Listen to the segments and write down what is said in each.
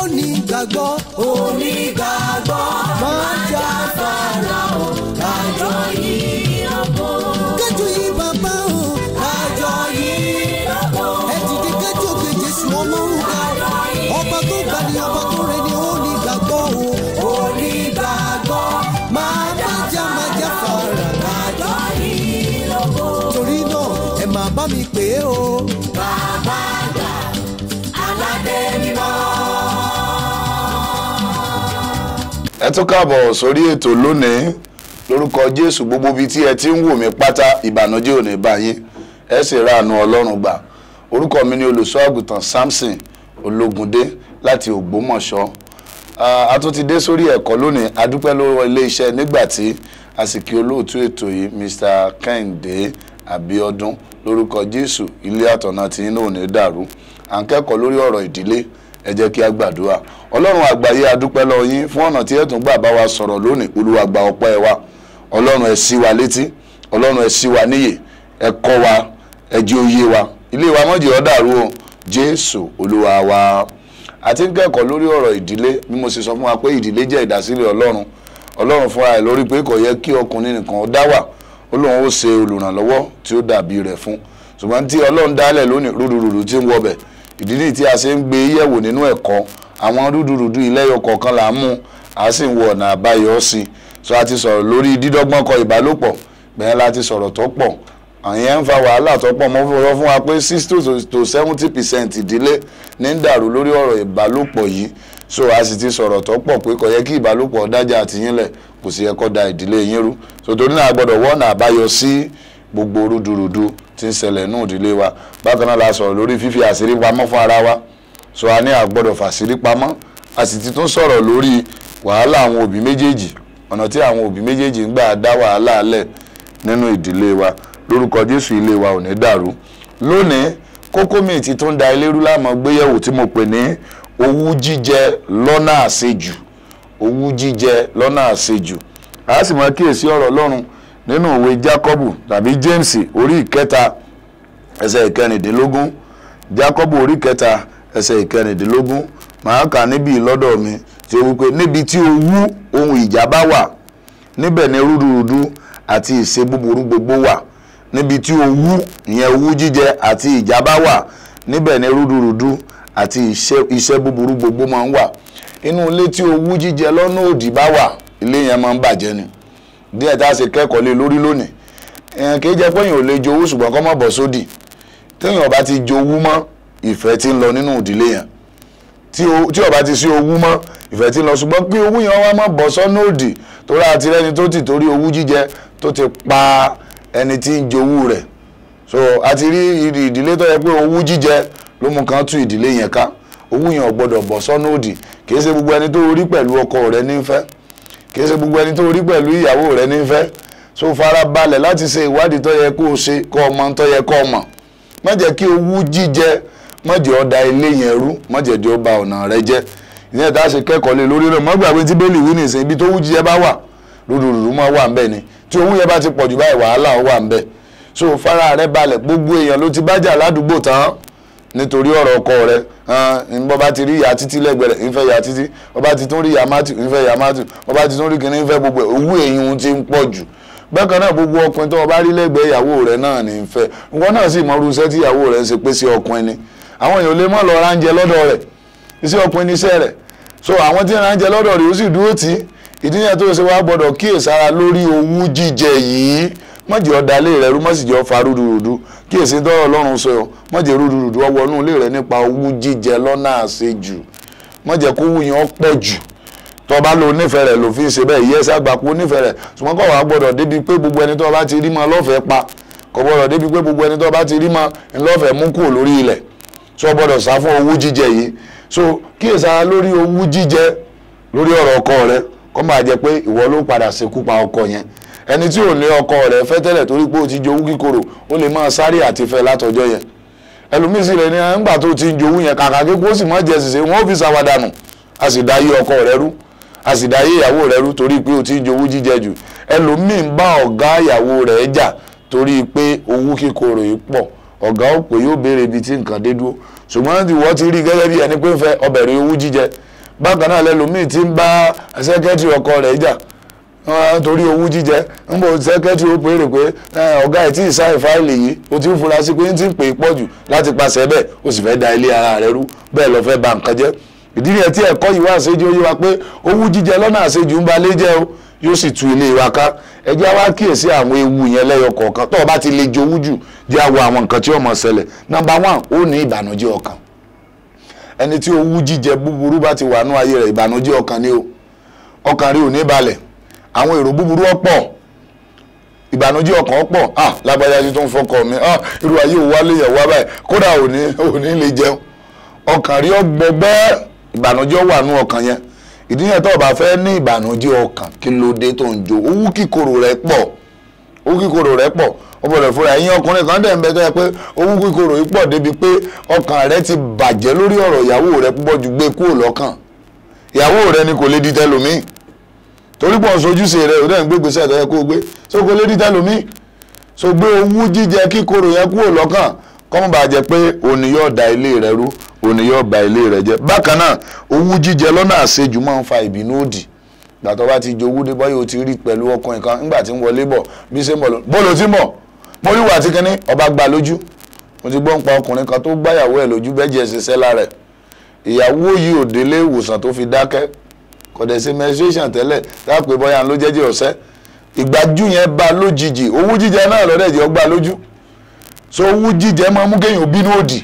onígbàgbọ́ máa jáfara o kájọ yìí lógo. kájọ yìí bàbá o kájọ yìí lógo. ẹ dìde kájọ pé Jésù ọmọ òga ọba tó gbà ní ọba tó rẹ ní onígbàgbọ́ o onígbàgbọ́ máa jáfara kájọ yìí lógo. torí náà ẹ máa bá mi pè é o. bàbá àgbà aládé mímọ́. ẹ tún káàbọ̀ sórí ètò lónìí lórúkọ Jésù. gbogbo ibi tí ẹ ti ń wò mí pátá ìbànújẹ́ ò ní bá yín, ẹ sì ra àánú Ọlọ́run gbà. orúkọ mi ni olùṣọ́ àgùntàn Samson Ológundé láti Ògbómọ̀ṣọ́. A tún ti dé sórí ẹ̀kọ́ lónìí. A dúpẹ́ lọ́wọ́ iléeṣẹ́ Nígbàtí àsìkò olóòtú ètò yìí Mr. Kẹ́hìndé Abíọ́dún. lórúkọ Jésù ilé àtọ̀nà tí inú ò ní dàrú. À ń kẹ́kọ̀ọ́ lórí ọ̀rọ̀ ìdílé. Ẹ jẹ́ kí a gbàdúrà. Ọlọ́run àgbáyé a dúpẹ́ lọ́wọ́ yín fún ọ̀nà tí ẹ tún gbà bá wa sọ̀rọ̀ lónìí. Olúwa gba ọpẹ́ wa. Ọlọ́run ẹ ṣí wa létí. Ọlọ́run ẹ ṣí wa níyè. Ẹ kọ́ wa, ẹ jẹ́ ó yé wa. Ilé wa má jẹ́ ó dàrú o. Jésù Olúwa wa. A ti ń kẹ́kọ̀ọ́ lórí ọ̀rọ̀ ìdílé. Bí mo ṣe sọ fún wa pé ìdílé jẹ́ ìdásílẹ̀ Ọlọ́run. Ọlọ́run fúnra ẹ̀ lórí pé kò yẹ kí ọkùnrin nìkan ó dá wà. Ọlọ́run ó ṣe olùrànlọ́wọ́ tí ó dàbí rẹ̀ fún. Ṣùgbọ́n tí Ọlọ́run dálẹ̀ lónìí rúdurùdu tí ń wọbẹ̀. Ìdí nìyí tí a ṣe ń gbé yẹ̀wò nínú ẹ̀kọ́. Àwọn rúdurùdu ilẹ́yọ kọ̀ọ̀kan là ń mú, a sì ń wọ ọ̀nà àbáyọ sí i. So a ti sọ̀rọ̀ lórí dídọ́gbọ́n kọ ìbálòpọ̀, bẹ́ẹ̀ la ti sọ̀rọ̀ tó pọ̀. Àyẹn ń fa wàhálà tó pọ̀. Mo fọwọ́ fún wa pé 60 to 70% ìdílé ní ń dàrú lórí ọ̀rọ̀ ìbálòpọ̀ yìí. So a sì ti sọ̀rọ̀ tó pọ̀ pé kò yẹ kí ìbálòpọ̀ dájà àtìyín lẹ̀, kò sì yẹ kó da ìdílé yín rú. So torí náà a gbọ́dọ̀ wọ ọ̀nà àbáyọ sí gbogbo rúdurùdu tí ń ṣẹlẹ̀ nínú ìdílé wa. Bákan náà la sọ̀rọ̀ lórí fífi àṣírí pamọ́ fún ara wa. So a ní a gbọ́dọ̀ fàṣírí pamọ́. A sì ti tún sọ̀rọ̀ lórí wàhálà àwọn òbí méjèèjì, ọ̀nà tí àwọn òbí méjèèjì ń gbà dá wàhálà alẹ̀ nínú ìdílé wa. Lórúkọ Jésù ilé wa ò ní dàrú. Lónìí kókó mi ti tún da ilé rú láàmú gbéyẹ̀wò tí mo pè ní owú jíjẹ lọ́nà àṣejù. Owú jíjẹ lọ́nà àṣejù. A sì máa kíyèsí ọ̀rọ̀ Ọlọ́run nínú ìwé Jákọ́bù tàbí James orí 1 ẹsẹ̀ 19. Jákọ́bù orí 1 ẹsẹ̀ 19. Màá kà níbi lọ́dọ̀ mi tí ó wípé níbi tí owú ohun ìjà bá wà, níbẹ̀ ni rúdurùdu àti ìṣe búburú gbogbo wà. Níbi tí owú, ìyẹn owú jíjẹ àti ìjà bá wà, níbẹ̀ ni rúdurùdu àti iṣẹ́ búburú gbogbo máa ń wà. Inú ilé tí owú jíjẹ lọ́nà òdì bá wà, ilé yẹn máa ń bàjẹ́ ni. Díẹ̀ tá a ṣe kẹ́kọ̀ọ́ lé lórí lónìí. Kì í jẹ́ pé èèyàn ò lè jowú ṣùgbọ́n kó má bọ́ sódì. Téèyàn bá ti jowú mọ́, ìfẹ́ tí ń lọ nínú ìdílé yẹn. Tí ó bá ti sí owú mọ́, ìfẹ́ tí ń lọ, ṣùgbọ́n pé owú yẹn wá má bọ́ sọ́nà òdì torí àti rẹ́ni tó ti torí owú jíjẹ tó ti pa ẹni tí ń jowú rẹ̀. So a ti rí ìdílé tó yẹ pé owú jíjẹ ló mú kan tú ìdílé yẹn ká. Owú yẹn ò gbọdọ̀ bọ́ sọ́nà òdì. Kì í ṣe gbogbo ẹni tó rí pẹ̀lú ọkọ rẹ̀ ní fẹ́. Kì í ṣe gbogbo ẹni tó rí pẹ̀lú ìyàwó rẹ̀ ní fẹ́. So fara balẹ̀ láti ṣe ìwádìí tó yẹ kó o ṣe, kó o mọ̀ tó yẹ kó o mọ̀. Má jẹ́ kí owú jíjẹ, má jẹ́ ó da ilé yẹn rú, má jẹ́ kí ó ba ọ̀nà rẹ jẹ́. Ìyẹn tá a ṣe kẹ́kọ̀ọ́ lé lórí náà. Má gbàgbé tí Bíbélì wí nìsín, ibi tó owú jíjẹ bá wà, rúdurùdu máa wà ńbẹ̀ ni. Tí owú yẹn bá ti pọ̀jù báyìí wàhálà ó wà ńbẹ̀. So fara rẹ balẹ̀, gbogbo èèyàn ló ti bájà ládùúgbò tán nítorí ọ̀rọ̀ ọkọ rẹ̀. Bọ́ bá ti rí ìyá títí lẹ́gbẹ̀rẹ̀ ìfẹ́ ìyá títí, bọ́ bá ti tún rí ìyá Matthew ìfẹ́ ìyá Matthew, bọ́ bá ti tún rí kìnní ìfẹ́ gbogbo owó èyí ti ń pọ̀ jù. Bákan náà gbogbo ọkùnrin tó bá rí lẹ́gbẹ̀ẹ́ ìyàwó rẹ̀ náà ní ìfẹ́. Wọ́n náà sì mọ irúṣẹ́ tí ìyàwó rẹ̀ ń ṣe pé sí ọkùnrin ni. Àwọn èèyàn lè mọ̀ lọ ránjẹ lọ́dọ̀ rẹ̀. Iṣẹ́ ọkùnrin ni iṣẹ́ rẹ̀. So àwọn tí ń ránjẹ lọ́dọ̀ rẹ̀ ó sì dúró tì í. Ìdí yẹn tó ṣe wá gbọ́dọ̀ kíyèsára lórí owú jíjẹ yìí. Má jẹ́ ó da ilé rẹ̀ rú, má sì jẹ́ ó fa rúdurùdu. Kíyèsí tọ́rọ̀ Ọlọ́run sọ yọ. Má jẹ́ rúdurùdu ó wọnú ilé rẹ̀ nípa owú jíjẹ lọ́nà àṣejù. Má jẹ́ kó wú yẹn ó pọ̀ jù. Tó bá lo nífẹ̀ẹ́ rẹ̀ ló fi ń ṣe bẹ́ẹ̀, ìyẹn ságbà kó nífẹ̀ẹ́ rẹ̀. Ṣùgbọ́n kò wá gbọ́dọ̀ débi pé gbogbo ẹni tó bá ti rí mọ́ lọ́fẹ̀ẹ́ pa. Kò gbọ́dọ̀ débi pé gbogbo ẹni tó bá ti rí mọ́ lọ́fẹ̀ẹ́ mú kúrò lórí ilẹ̀. So gbọ́dọ̀ sá fún owú jíjẹ yìí. So kíyèsára lórí owú jíjẹ lórí ọ̀rọ̀ ọkọ rẹ̀. Kó máa jẹ́ pé ìwọ ló padà ṣekú pa ọkọ yẹn. Ẹni tí ò ní ọkọ rẹ̀ fẹ́ tẹ́lẹ̀ torí pé ó ti jowú kíkorò, ó lè máa sáré àti fẹ́ látọjọ́ yẹn. Ẹlòmíì sì rẹ̀ ní nígbà tó ti ń jowú yẹn kàkà kí kó sì má jẹ ṣìṣe, wọ́n ó fi ṣàwàdànù. A sì dá yé ọkọ rẹ̀ rú. A sì dá yé ìyàwó rẹ̀ rú torí pé ó ti ń jowú jíjẹ jù. Ẹlòmíì ń bá ọ̀gá ìyàwó rẹ̀ jà torí pé owú kíkorò yìí pọ̀. Ọ̀gá ó pè yóò béèrè ibi tí nǹkan dé dúró. Ṣùgbọ́n ìwọ ti rí gẹ́gẹ́ bí ẹni pé ń fẹ́ ọbẹ̀ rí owú jíjẹ. bákan náà lẹ́lòmíì tí ń bá sẹ́kẹ́tìrì ọkọ rẹ̀ jà torí owú jíjẹ ń bọ̀ sẹ́kẹ́tìrì ó pèrè pé ọ̀gá ẹ̀ tí ì sáì fáìlì yìí ó ti ń fura sí pé ń ti ń pè é pọ̀jù láti pàṣẹ bẹ́ẹ̀ ó sì fẹ́ da ilé ara rẹ̀ rú bẹ́ẹ̀ lọ fẹ́ ba nǹkan jẹ́ ìdí nìyẹn tí ẹ̀kọ́ yìí wá àṣejù ó yé wa pé owú jíjẹ lọ́nà àṣejù ń ba lé jẹ́ o yóò sì tú ilé wa ká ẹ jẹ́ wá kíyèsí àwọn ewu yẹn lẹ́yọ kọ̀ọ̀kan tó o bá ti lè jowú jù jẹ́ àwọ àwọn nǹkan tí ó máa ṣẹlẹ̀ number 1 ó ní ìbànújẹ́ ọkàn ẹni tí owú jíjẹ búburú bá ti wà nú ayé rẹ̀ ìbànújẹ́ ọkàn ni o ọkàn rí ò ní balẹ̀ àwọn èrò búburú ọ̀pọ̀ ìbànújẹ́ ọkàn ọ̀pọ̀ lágbájá tí tó ń fọkọ mi irú ayé ò wá léyàn wá báyìí kódà ò ní lè jẹun ọkàn rí ọgbọgbẹ́ ìbànújẹ́ wà nú ọkàn yẹn ìdí yẹn tó o bá fẹ́ ní ìbànújẹ́ ọkàn kí ló dé tó ń jó owú kíkorò rẹ̀ pọ̀ ó bọ̀dọ̀ fúnra ẹ̀yin ọkùnrin kan dẹ̀ ń bẹ tó yẹ pé owú kíkorò yìí pọ̀ débi pé ọkàn rẹ̀ ti bàjẹ́ lórí ọ̀rọ̀ ìyàwó rẹ̀ púpọ̀ ju gbé kúrò lọ́kàn ìyàwó rẹ̀ ni kò lè di tẹlòmíì torí pọ̀ sojúṣe rẹ̀ ò dẹ̀ ń gbé gbèsè tó yẹ kó gbé so kò lè di tẹlòmíì so gbé owú jíjẹ kíkorò yẹn kúrò lọ́kàn kọ́mọ́ bá jẹ́ pé òní yóò da ilé rẹ̀ rú òní yóò ba ilé rẹ̀ jẹ́ bákan náà owú jíjẹ lọ́nà àṣejù máa ń fa ìbínú òdì gbàtọ́ bá ti jowú dé bọ́yọ̀ ti rí pẹ̀lú ọkùnrin kan nígbà tí ń wọlé bọ̀ bí ṣe ń bọ̀ bọ́ọ̀lù tí mọ̀ mo rí wà tí kínní ọba gbà lójú mo ti gbọ́ ń pa ọkùnrin kan tó gbáyàwó ẹ̀ lójú bẹ́ẹ̀ jẹ́ ṣiṣẹ́ lára ẹ̀ ìyàwó yìí ò délé ìwòsàn tó fi dákẹ́ kò dẹ̀ ṣe menstruation tẹ́lẹ̀ dápẹ́ bọ́yà ló jẹ́jẹ́ ọ̀sẹ́ ìgbájú yẹn bá lójijì owú jíjẹ náà lọ́dẹ̀ jẹ́ ọgbà lójú so owú jíjẹ máa mú kéèyàn bínú òdì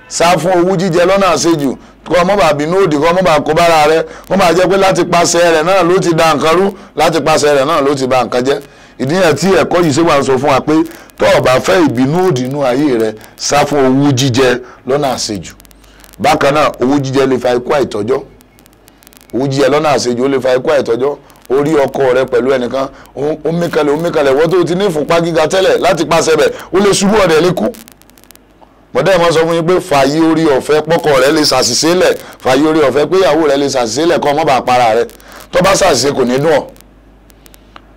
sá fún owú jíjẹ lọ́nà àṣejù kọ́ ọmọ bá bínú òdì kọ́ ọmọ bá kó bára rẹ kọ́ máa jẹ́ pé láti pàṣẹ rẹ̀ náà ló ti da nǹkan rú láti pàṣẹ rẹ̀ náà ló ti ba nǹkan jẹ́ ìdí yẹn tí ẹ̀kọ́ yìí ṣe wà ń sọ fún wa pé tó o bá fẹ́ ìbínú òdì inú ayé rẹ sá fún owú jíjẹ lọ́nà àṣejù bákan náà owú jíjẹ lè fa ikú àìtọ́jọ́ owú jíjẹ lọ́nà àṣejù ó lè fa ikú àìtọ́jọ́ orí ọkọ rẹ pẹ̀lú ẹnìkan ó míkalẹ̀ wọ́n tó ti ní ìfúnpá gíga tẹ́lẹ̀ láti pàṣẹ bẹ̀ ó lè ṣubú ọ̀dẹ̀ lè kú mọ̀dẹ́ ẹ̀ mọ́ sọ fún yín pé fàyè orí ọ̀fẹ́ pọ́kọ rẹ lè ṣàṣìṣe lẹ̀ fàyè orí ọ̀fẹ́ pé ìyàwó rẹ lè ṣàṣìṣe lẹ̀ kọ́ ọmọ bá para rẹ tó bá ṣàṣìṣe kò ní dùn ọ́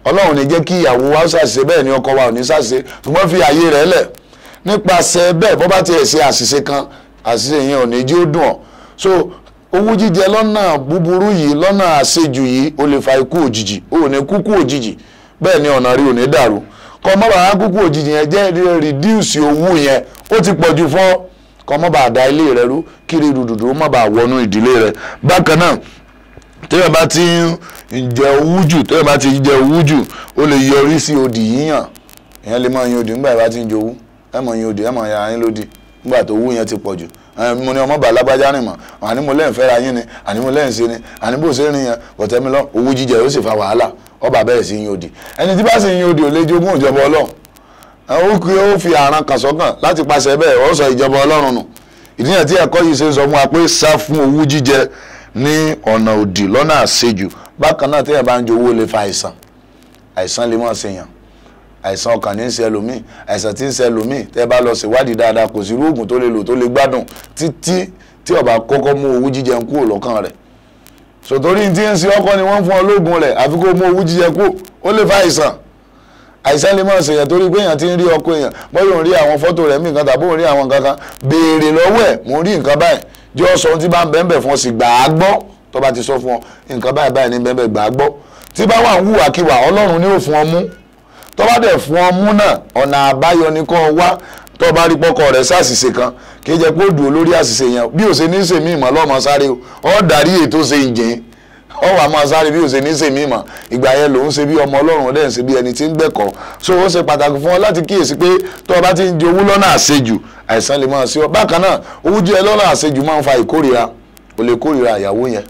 ọlọ́run ní jẹ́ kí ìyàwó wa ṣàṣìṣe bẹ́ẹ̀ ni ọkọ wa ò ní ṣàṣìṣe ṣùgbọ́n fi àyè rẹ̀ lẹ̀ nípasẹ̀ bẹ́ẹ̀ bọ́ bá tiẹ̀ ṣe àṣìṣe kan àṣìṣe yẹn ò ní jí ó dùn ọ́ so owú jíjẹ lọ́nà búburú yìí lọ́nà àṣejù yìí ó lè fa ikú òjijì ó ní kúkú òjijì bẹ́ẹ̀ ni ọ̀nà rí ò ní dàrú kọ́ mọ́ bàá kúkú òjijì yẹn jẹ́ reduce owó yẹn ó ti pọ̀ jù fún kọ́ mọ́ bàá da ilé rẹ rú kiri dùdùdù mọ́ bàá wọnú ìdílé rẹ bákan náà tẹ́yẹ̀ bá ti ń jẹ owú jù tẹ́yẹ̀ bá ti jẹ owú jù ó lè yọrí sí odì yíyàn èèyàn lè máa yin odì nígbà bá ti ń jowú ẹ máa yin odì ẹ máa yà yín lódì nígbà tó owú yẹn ti pọ̀ jù mo ní ọmọ bá lágbájá rìn mọ́ àní mo lẹ́yìn fẹ́ra yín ni àní mo lẹ́yìn ṣe ni àní bó ṣe rìn yẹn ọ̀tẹ́ mi lọ owú jíjẹ ó sì fa wàhálà ọba bẹ̀rẹ̀ sí yin odì ẹni tí bá sì yin odì ò lè jogún ìjọba ọlọ́run ó kí ó fi àrùn kan sọ́kàn láti pàṣẹ bẹ́ẹ̀ ó sọ ìjọba ọlọ́run nù ìdí yẹn tí ẹ̀kọ́ yìí ṣe sọ fún wa pé sá fún owú jíjẹ ní ọ̀nà òdì lọ́nà àṣejù bákan náà téèyàn bá ń jowó lè fa àìsàn lè máa ṣèyàn àìsàn ọkàn ní í ṣe ẹlòmíì àìsàn tí ń ṣe ẹlòmíì tẹ́ bá lọ ṣèwádìí dáadáa kò sí irú oògùn tó lè lò tó lè gbádùn títí tí ó bá kọ́kọ́ mú owú jíjẹ ń kúrò lọ́kàn rẹ̀ sòtórí tí ń ṣe ọkọ ni wọ́n fún ọ lóògùn rẹ̀ àfi kó mú owú jíjẹ kú ó lè fa àìsàn lè máa ṣèyàn torí pé èèyàn ti ń rí ọkọ èèyàn bọ́yọ̀ ń rí àwọn fọ́tò rẹ̀ mí nǹkan tàbí òun rí àwọn nǹkan kan béèrè lọ́wọ́ ẹ̀ mo rí nǹkan báyìí jẹ́ ọ sọ ohun tí bá ń bẹ́ẹ̀ fún ọ sì gbà á gbọ́ tó bá ti sọ fún ọ nǹkan báyìí báyìí ní bẹ́ẹ̀ gbà á gbọ́ tí bá wà ń hùwàkiwà ọlọ́run ní ò fún ọ mú tó bá dẹ̀ fún ọ mú náà ọ̀nà àbáyọ ni kó wá tó bá rí pọ́kọ rẹ̀ ṣàṣìṣe kan kì í jẹ́ pé ó dùn olórí àṣìṣe yẹn bí ó ṣe ní sèmí ìmọ̀ lọ́mọ sáré o ọ́ darí ètò ṣe ìjìn ọ wà máa sáré bí ó ṣe ní sèmí ìmọ̀ ìgbà yẹn lòún ṣe bí ọmọ ọlọ́run ọdẹ ń ṣe bí ẹni tí ń gbẹ̀kọ́ so ó ṣe pàtàkì fún ọ láti kíyèsí pé tó o bá ti ń jowú lọ́nà àṣejù àìsàn lè máa sí ọ bákan náà owú jẹ lọ́nà àṣejù máa ń fa ìkórìíra o lè kórìíra ìyàwó yẹn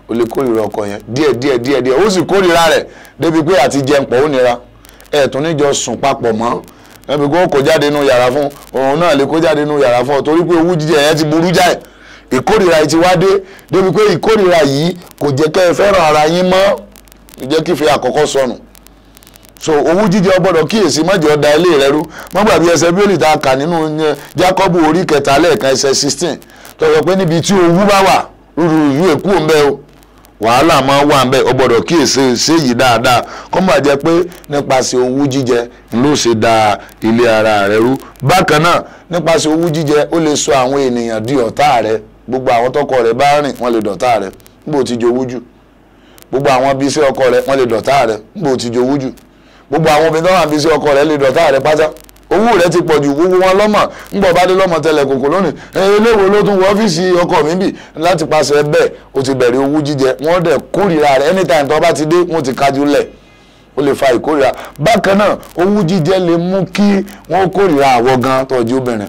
o lè kórìíra ọkọ yẹn díẹ̀ ó sì kórìíra rẹ̀ débi pé àti jẹun pọ̀ ó nira tún níjọ sùn papọ̀ mọ́ ẹbí kó jáde inú yàrá fún òun náà lè kó jáde inú yàrá fún ọ torí pé owú jíjẹ yẹn ti burú jáì ìkórìíra yìí ti wá dé débi pé ìkórìíra yìí kò jẹ́ kẹ́ ẹ fẹ́ràn ara yín mọ́ jẹ́ kí fi àkọ́kọ́ sọnù so owú jíjẹ ọgbọ́dọ̀ kíyèsí mọ́jọ́ da ilé rẹ rú mọ́ gbàgbé ẹsẹ̀ bíólì tá a kà nínú Jákọ́bù orí 3 lẹ́ẹ̀kan ẹsẹ̀ 16 tó sọ pé níbi tí owú bá wà rúru èkú ń bẹ o wàhálà máa wà ń bẹ ọ gbọ́dọ̀ kíyèsí séyìí dáadáa kó má jẹ́ pé nípasẹ̀ owú jíjẹ ló ṣe da ilé ara rẹ rú bákan náà nípasẹ̀ owú jíjẹ ó lè sọ àwọn ènìyàn di ọ̀tá rẹ gbogbo àwọn tọkọ rẹ bá rìn wọ́n lè dọ̀tá rẹ níbo ti jowú jù. Gbogbo àwọn bí iṣẹ́ ọkọ rẹ wọ́n lè dọ̀tá rẹ níbo ti jowú jù. Gbogbo àwọn obìnrin tó wà bí iṣẹ́ ọkọ rẹ lè dọ̀tá rẹ pátá. Owó rẹ ti pọ̀ jù, gbogbo wọn lọ́mọ ńgbọ̀ bá dé lọ́mọ tẹlẹ̀ kòkò lónìí. Eléwo ló tún wọ ọ́fíìsì ọkọ mi bì láti pàṣẹ bẹ́ẹ̀ o ti bẹ̀rẹ̀ owú jíjẹ. Wọ́n dẹ̀ kórìíra rẹ anytime tó bá ti dé wọ́n ti kájú lẹ̀. Ó lè fa ìkórìíra. Bákan náà owú jíjẹ lè mú kí wọ́n kórìíra àwọ̀ gan tọ́jú obìnrin.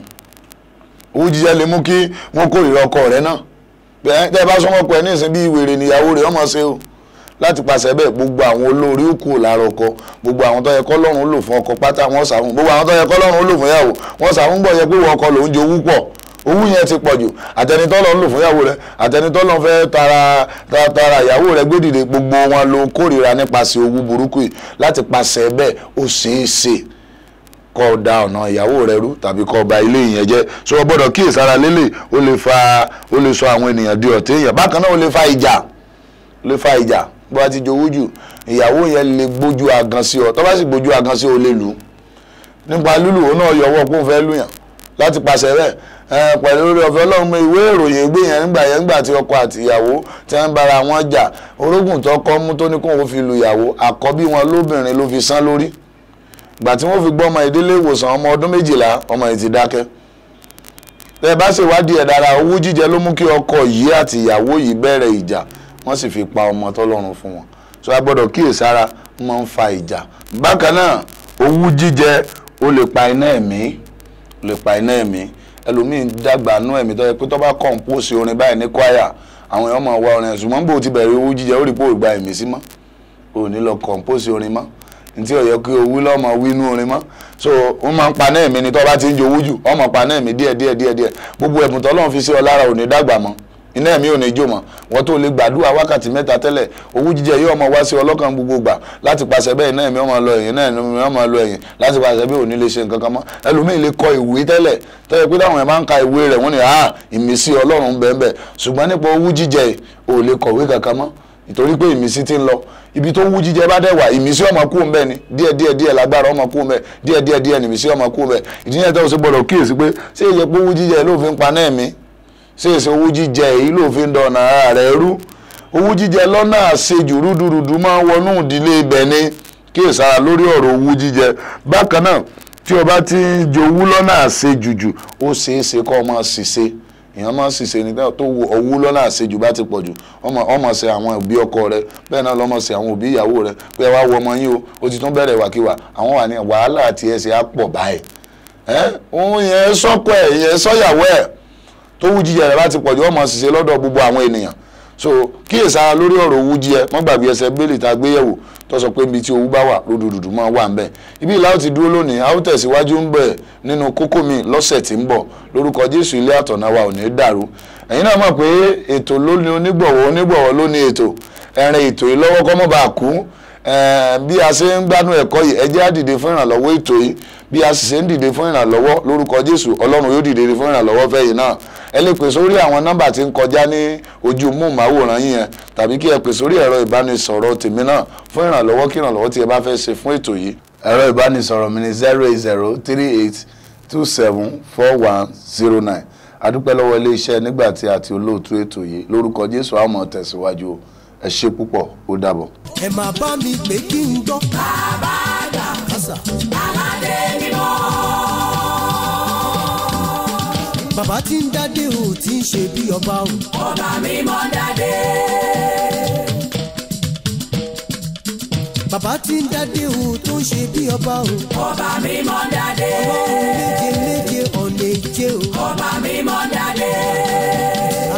Owú jíjẹ lè mú kí wọ́n kórìíra ọkọ rẹ náà. Bẹ́ẹ̀ tẹ́ bá sọ́mọ́ pẹ̀ ní ìsìn bí wèrè níyàwó rẹ̀ ọmọ ṣe o. Láti pàṣẹ bẹ́ẹ̀ gbogbo àwọn olórí òkú lára ọkọ, gbogbo àwọn tó yẹ kọ́ lọ́run lò fún ọkọ pátá wọ́n sàfún, gbogbo àwọn tó yẹ kọ́ lọ́run lò fún ìyàwó wọ́n sàfún gbọ́ yẹ pé wọ́n ọkọ lòún jowú pọ̀. Owú yẹn ti pọ̀ jù. Àtẹnitọ́ lọ́run lò fún ìyàwó rẹ̀, àtẹnitọ́ lọ́run fẹ́ tara ìyàwó rẹ̀ gbé dìde, gbogbo wọn ló kórìíra nípasẹ̀ owú burúkú yìí. Láti pàṣẹ bẹ́ẹ̀ ó ṣeé ṣe kó da ọ̀nà ìyàwó rẹ̀ rú tàbí kó ba ilé ìyẹn jẹ́. So o gbọ́dọ̀ kíyèsára lélẹ̀ ó lè sọ àwọn ènìyàn di ọ̀tẹ̀ èèyàn. Bákan náà ó lè fa ìjà. Bó bá ti jowú jù ìyàwó yẹn lè gbójú agan sí ọ, tó bá sì gbójú agan sí ọ lè lù ú. Nípa lúlù ó náà yọwọ́ kó fẹ́ lùyàn. Láti pàṣẹ bẹ́ẹ̀ pẹ̀lú orí ọ̀fẹ́ Ọlọ́run ìwé ìròyìn gbé yẹn nígbà tí ọkọ àti ìyàwó tí wọ́n ń bára wọn jà, orógùn tó kọ́ mú tó ní kóun fi lu ìyàwó, àkọ́bí wọn lóbìnrin ló fi sán lórí. Ìgbà tí wọ́n fi gbọ́ ọmọ ìdílé ìwòsàn ọmọ ọdún 12 ọmọ yìí ti dákẹ́. Bẹ́ẹ̀ bá ṣèwádìí ẹ̀ dára, owú jíjẹ ló mú kí ọkọ yìí àti ìyàwó yìí bẹ̀rẹ̀ ìjà, wọ́n sì fi pa ọmọ tọ́lọ́run fún wọn. So a gbọ́dọ̀ kíyèsára, máa ń fa ìjà. Bákan náà owú jíjẹ ó lè pa iná ẹ̀mí. Ẹlòmíín dàgbà nú ẹ̀mí tó yẹ pé tó bá kọ̀ǹpóòsì orin báyìí ní kwaya àwọn èèyàn máa wá orin ṣùgbọ́n bó ti bẹ̀rẹ̀ owú jíjẹ ó rí pé ò gba ẹ̀mí sí mọ́, ò ní lọ kọ̀ǹpóòsì orin mọ́, ntí ó yẹ kí owú lọ́mọ wínú orin mọ́. So wọ́n máa ń pa náà ẹ̀mí ni tó bá ti ń jowú jù ọmọ pa náà ẹ̀mí díẹ̀. Gbogbo ẹ̀bùn tọ́lọ́run fi sí ọ lára ò ní dàgbà mọ́, iná ẹ̀mí ò ní jó mọ́. Wọ́n tó lè gbàdúrà wákàtí 3 tẹ́lẹ̀, owú jíjẹ yóò máa wá sí ọlọ́kàn gbogbo gbà. Láti pàṣẹ bẹ́ẹ̀ iná ẹ̀mí ó máa lọ ẹ̀yìn, náà ẹ̀mí ó máa lọ ẹ̀yìn. Láti pàṣẹ bẹ́ẹ̀ ò ní lè ṣe nǹkan kan mọ́. Ẹlòmíì lè kọ ìwé tẹ́lẹ̀ tó yẹ pé táwọn ẹ̀ máa ń ka ìwé rẹ̀ wọ́n ní ìmísí Ọlọ́run bẹ́ẹ̀. Ṣùgbọ́n nípa owú jíjẹ ò lè kọ̀wé kankan mọ́ nítorí pé ìmísí ti ń lọ. Ibi tó wú jíjẹ bá dẹ̀ wà ìmísí ọmọ kú ńbẹ ni díẹ̀ lágbára ọmọ kú ńbẹ díẹ̀ ní ìmísí ọmọ kú ńbẹ. Ìdí yẹn tó ṣe gbọ́dọ̀ kíyèsí pé ṣé ìyẹ pé owú jíjẹ ló fi ń pa náà ẹ̀mí, ṣé èsì owú jíjẹ èyí ló fi ń dọ̀nà ara rẹ̀ rú. Owú jíjẹ lọ́nà àṣejù rúdurùdu máa ń wọnú ìdílé ibẹ̀ ni. Kíyèsára lórí ọ̀rọ̀ owú jíjẹ. Bákan náà tí o bá ti ń jowú lọ́nà àṣejù jù ó ṣeé ṣe kó máa ṣìṣe. Èèyàn máa ń ṣìṣe ní tó owú lọ́nà àṣejù bá ti pọ̀ jù ọmọ ṣe àwọn òbí ọkọ rẹ bẹ́ẹ̀ náà lọ́mọ ṣe àwọn òbí ìyàwó rẹ pé wá wọ ọmọ yín o ti tún bẹ̀rẹ̀ wàkíwà àwọn wà ní wàhálà àti ẹsẹ̀ á pọ̀ báyìí. Òun yẹn sọ́kọ ẹ̀ yẹn sọ́yàwó ẹ̀ tó wú jíjẹ rẹ̀ bá ti pọ̀ jù ọmọ ṣìṣe lọ́dọ̀ gbogbo àwọn ènìyàn. So kíyèsára lórí ọ̀rọ̀ owú jíjẹ mọ́ gbàgbé ẹsẹ̀ bẹ́ẹ̀lì tá a gbé yẹ̀wò tó sọ pé ibi tí owú bá wà rúdurùdu máa wà ń bẹ̀. Ibi ìlà ó ti dúró lónìí a ó tẹ̀síwájú ń bẹ̀ nínú kókó mi lọ́sẹ̀ tí ń bọ̀ lórúkọ Jésù. Ilé àtọ̀nà wa ò ní dàrú. Ẹ̀yin náà mọ̀ pé ètò ló ní onígbọ̀wọ́ ló ní ètò ẹ̀rìn ètò yìí lọ́wọ́ kọ́ mọ́ bá kú. Bí a ṣe ń gbádùn ẹ̀kọ́ yìí ẹ jẹ́ á dìde fún ìrànlọ́wọ́ ètò yìí. Bí a sì ṣe ń dìde fún ìrànlọ́wọ́ lórúkọ Jésù Ọlọ́run yóò dìde fún ìrànlọ́wọ́ fẹ́yìn náà. Ẹ lè pè sórí àwọn nọ́mbà tí ń kọjá ní ojú móhùnmáwòrán yín yẹn tàbí kí ẹ pè sórí ẹ̀rọ ìbánisọ̀rọ̀ tèmi náà fún ìrànlọ́wọ́ kí ìrànlọ́wọ́ tí ẹ bá fẹ́ ṣe fún ètò yìí. Ẹ̀rọ ìbánisọ̀rọ̀ mi ni 08038274109. Adúpẹ́ lọ́wọ́ iléeṣẹ́ Nígbàtí àti olóòtú ètò yìí lórúkọ Jésù a máa tẹ̀síwájú. Ẹ ṣé púpọ̀, ó dàbọ̀. Ẹ máa bá mi pé kí n gbọ́. Bàbá àgbà aládé mímọ́. Bàbá tí ń dádé o tí ń ṣe bí ọba o. Ọba mímọ́ dádé. Bàbá tí ń dádé o tó ń ṣe bí ọba o. Ọba mímọ́ dádé. Ọlọ́run méje ọ̀nà èje o. Ọba mímọ́ dádé.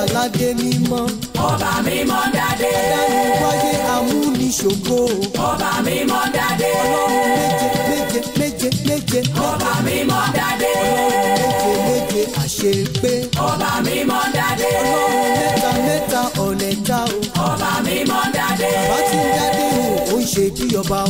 Aládé mímọ́. Ọba mímọ́ dádé. Adáni wáyé amúniṣògo. Ọba mímọ́ dádé. Ọlọ́run méje. Ọba mímọ́ dádé. Ọlọ́run méje àṣepé. Ọba mímọ́ dádé. Ọlọ́run mẹ́ta ọ̀nà ẹ̀ta o. Ọba mímọ́ dádé. Bàbá tí ń dádé o ó ń ṣe bí ọba o.